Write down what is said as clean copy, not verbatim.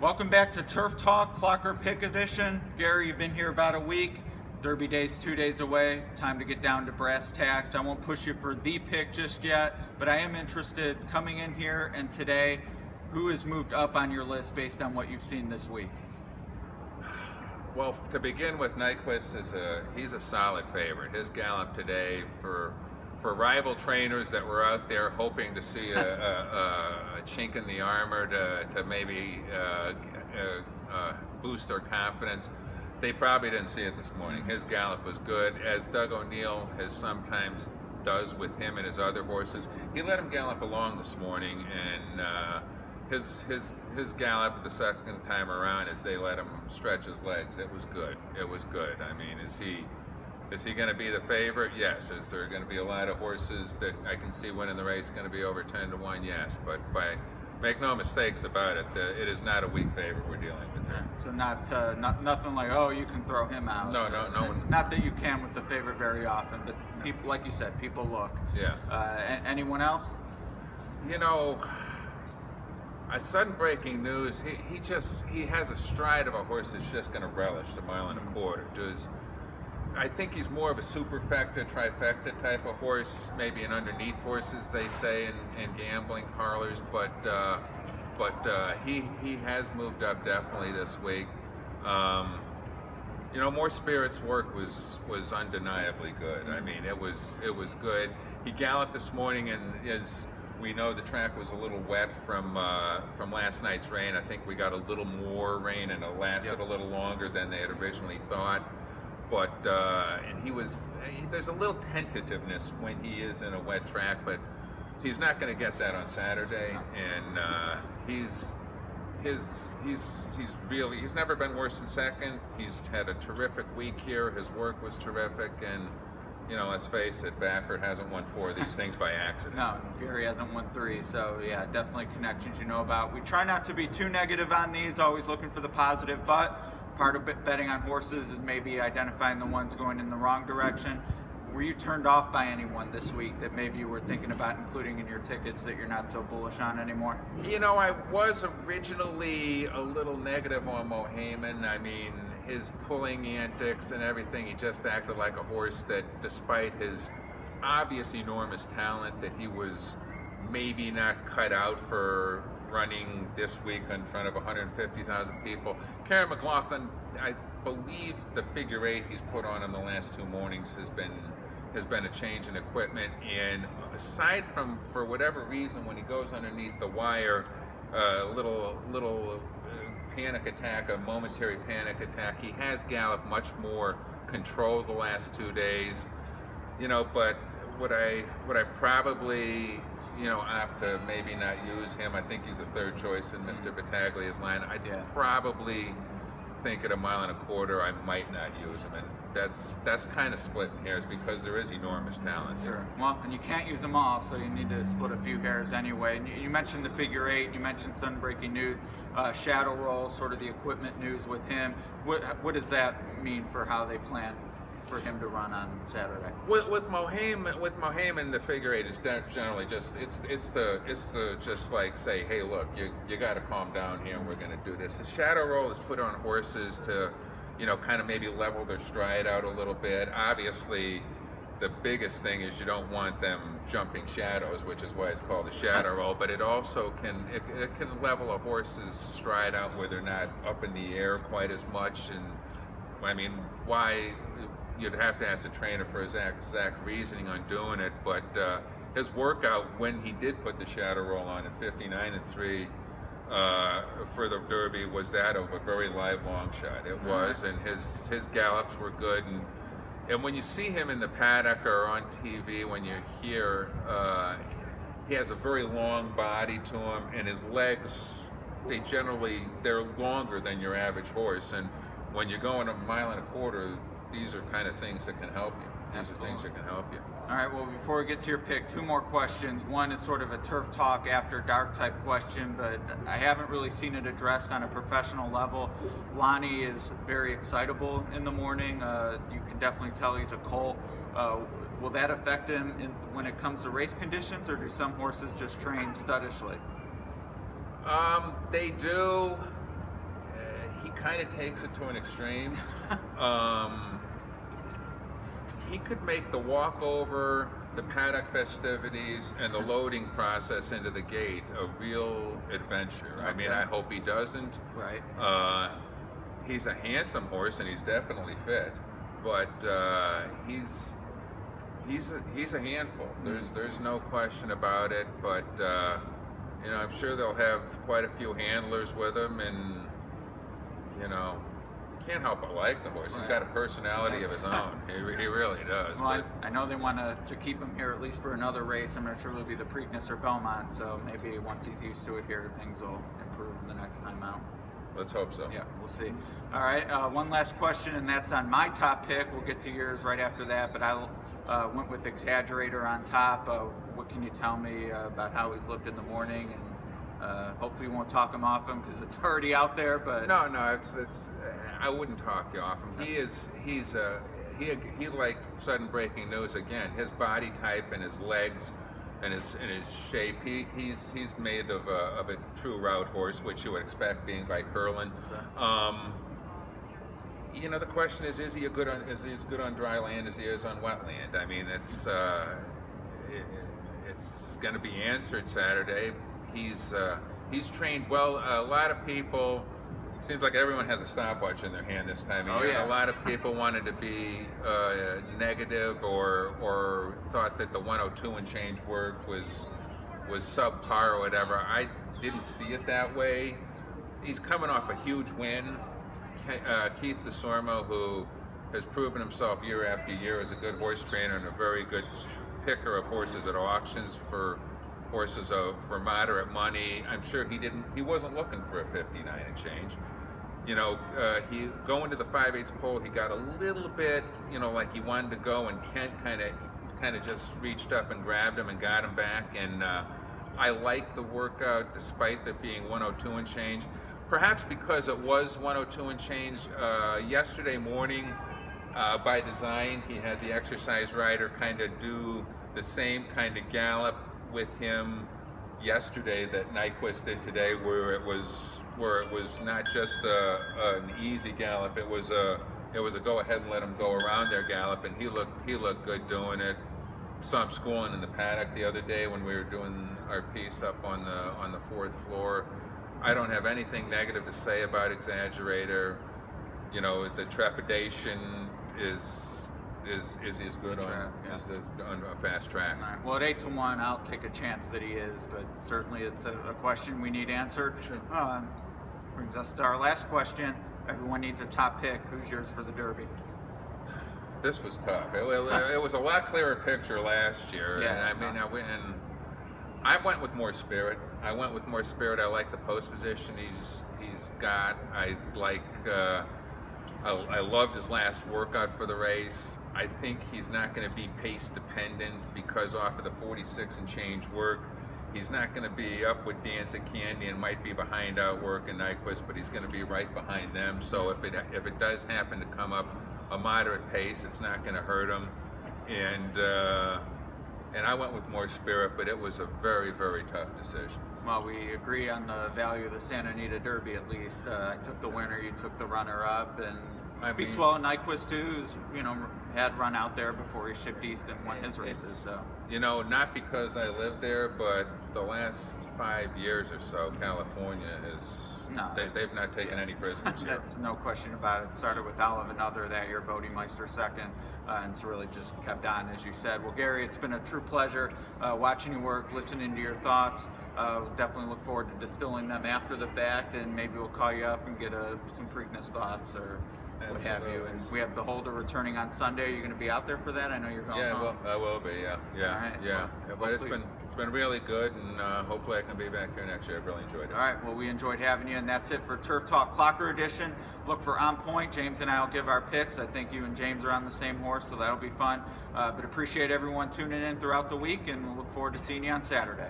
Welcome back to Turf Talk, Clocker Pick Edition. Gary, you've been here about a week. Derby Day's 2 days away. Time to get down to brass tacks. I won't push you for the pick just yet, but I am interested coming in here and today, who has moved up on your list based on what you've seen this week? Well, to begin with, Nyquist he's a solid favorite. His gallop today for rival trainers that were out there hoping to see a chink in the armor to maybe boost their confidence, they probably didn't see it this morning. His gallop was good, as Doug O'Neill has sometimes does with him and his other horses. He let him gallop along this morning, and his gallop the second time around, as they let him stretch his legs, it was good. It was good. I mean, is he going to be the favorite? Yes. Is there going to be a lot of horses that I can see winning the race going to be over 10-1? Yes. But make no mistakes about it, it is not a weak favorite we're dealing with here. So nothing like, oh, you can throw him out. No. Not that you can with the favorite very often, but people, like you said, people look. Yeah. Anyone else? You know, a sudden breaking news. He has a stride of a horse that's just going to relish the mile and a quarter. I think he's more of a superfecta, trifecta type of horse, maybe an underneath horse, as they say in gambling parlors. But he has moved up definitely this week. More Spirit's work was undeniably good. I mean, it was good. He galloped this morning, and as we know, the track was a little wet from last night's rain. I think we got a little more rain, and it lasted a little longer than they had originally thought. But there's a little tentativeness when he is in a wet track, but he's not going to get that on Saturday. And he's never been worse than second. He's had a terrific week here. His work was terrific, and let's face it, Baffert hasn't won 4 of these things by accident. No, Gary hasn't won 3, so yeah, definitely connections you know about. We try not to be too negative on these, always looking for the positive, but part of betting on horses is maybe identifying the ones going in the wrong direction. Were you turned off by anyone this week that maybe you were thinking about including in your tickets that you're not so bullish on anymore? I was originally a little negative on Mohaymen. I mean, his pulling antics and everything, he just acted like a horse that, despite his obvious enormous talent, that he was maybe not cut out for running this week in front of 150,000 people. Karen McLaughlin, I believe the figure 8 he's put on in the last 2 mornings has been a change in equipment. And aside from, for whatever reason, when he goes underneath the wire, a little panic attack, a momentary panic attack, he has galloped much more control the last 2 days. But would I probably opt to maybe not use him? I think he's a third choice in Mr. Battaglia's line. I'd probably think at a mile and a quarter I might not use him, and that's kind of splitting hairs because there is enormous talent. Sure. Well, and you can't use them all, so you need to split a few hairs anyway. And you mentioned the figure 8, you mentioned sudden breaking news, Shadow Roll, sort of the equipment news with him. What does that mean for how they plan for him to run on Saturday? With Mohaymen, the figure 8 is generally just it's just like, say, hey, look, you got to calm down here, and we're going to do this. The Shadow Roll is put on horses to kind of maybe level their stride out a little bit. Obviously, the biggest thing is you don't want them jumping shadows, which is why it's called a Shadow Roll. But it also can level a horse's stride out where they're not up in the air quite as much. And I mean, why? You'd have to ask the trainer for his exact reasoning on doing it, but his workout when he did put the Shadow Roll on at 59-3 for the Derby was that of a very live long shot. It was, and his gallops were good, and when you see him in the paddock or on TV, when you're here, he has a very long body to him, and his legs, they're longer than your average horse, and when you're going a mile and a quarter, these are kind of things that can help you. These are things that can help you. All right, well, before we get to your pick, 2 more questions. One is sort of a turf talk after dark type question, but I haven't really seen it addressed on a professional level. Lonnie is very excitable in the morning. You can definitely tell he's a colt. Will that affect him when it comes to race conditions, or do some horses just train studishly? They do. he kind of takes it to an extreme. He could make the walkover, the paddock festivities, and the loading process into the gate a real adventure. I mean, I hope he doesn't. Right. He's a handsome horse, and he's definitely fit, but he's a handful. There's no question about it. But you know, I'm sure they'll have quite a few handlers with him, and you know, can't help but like the horse. He's got a personality of his own. He really does. Well, I know they want to keep him here at least for another race. I'm not sure it'll be the Preakness or Belmont, so maybe once he's used to it here, things will improve the next time out. Let's hope so. Yeah, we'll see. All right, one last question, and that's on my top pick. We'll get to yours right after that, but I went with Exaggerator on top. What can you tell me about how he's looked in the morning? And hopefully you won't talk him off him because it's already out there. But no, it's I wouldn't talk you off him. He like sudden breaking news again. His body type and his legs and his shape. He's made of a true route horse, which you would expect being by Curlin. You know, the question is he as good on dry land as he is on wetland? I mean, it's going to be answered Saturday. He's trained well. A lot of people, seems like everyone has a stopwatch in their hand this time of year. Yeah. A lot of people wanted to be negative or thought that the 102 and change work was subpar or whatever. I didn't see it that way. He's coming off a huge win. Keith DeSormo, who has proven himself year after year as a good horse trainer and a very good picker of horses at auctions for horses for moderate money. I'm sure he wasn't looking for a 59 and change. You know, he going to the 5/8 pole, he got a little bit, you know, like he wanted to go, and Kent kind of just reached up and grabbed him and got him back. And I like the workout despite it being 102 and change. Perhaps because it was 102 and change. Yesterday morning, by design, he had the exercise rider kind of do the same kind of gallop with him yesterday that Nyquist did today, where it was not just an easy gallop. It was a go ahead and let him go around their gallop, and he looked good doing it. Saw him schooling in the paddock the other day when we were doing our piece up on the fourth floor. I don't have anything negative to say about Exaggerator. You know, the trepidation is as good on a fast track. All right. Well, at 8-1, I'll take a chance that he is, but certainly it's a question we need answered. Sure. Brings us to our last question. Everyone needs a top pick. Who's yours for the Derby? This was tough. It was a lot clearer picture last year. Yeah. And I went with more spirit. I like the post position he's got. I loved his last workout for the race. I think he's not going to be pace dependent because off of the 46 and change work, he's not going to be up with Danzig Candy and might be behind Outwork and Nyquist, but he's going to be right behind them. So if it does happen to come up a moderate pace, it's not going to hurt him. And I went with more spirit, but it was a very, very tough decision. Well, we agree on the value of the Santa Anita Derby at least. I took the winner, you took the runner-up, and speaks well of Nyquist too, who's had run out there before he shipped east and won his races. So not because I live there, but the last 5 years or so, California they've not taken any prisoners. That's no question about it. Started with Olive Another that year, Bodemeister second, and it's really just kept on, as you said. Well, Gary, it's been a true pleasure watching you work, listening to your thoughts. Definitely look forward to distilling them after the fact, and maybe we'll call you up and get some Preakness thoughts or what have you. And we have the Holder returning on Sunday. Are you going to be out there for that? I know you're going home. I will be. Yeah. All right. Well, but it's been really good, and hopefully I can be back here next year. I've really enjoyed it. All right. Well, we enjoyed having you, and that's it for Turf Talk Clocker Edition. Look for On Point. James and I will give our picks. I think you and James are on the same horse, so that'll be fun. But appreciate everyone tuning in throughout the week, and we'll look forward to seeing you on Saturday.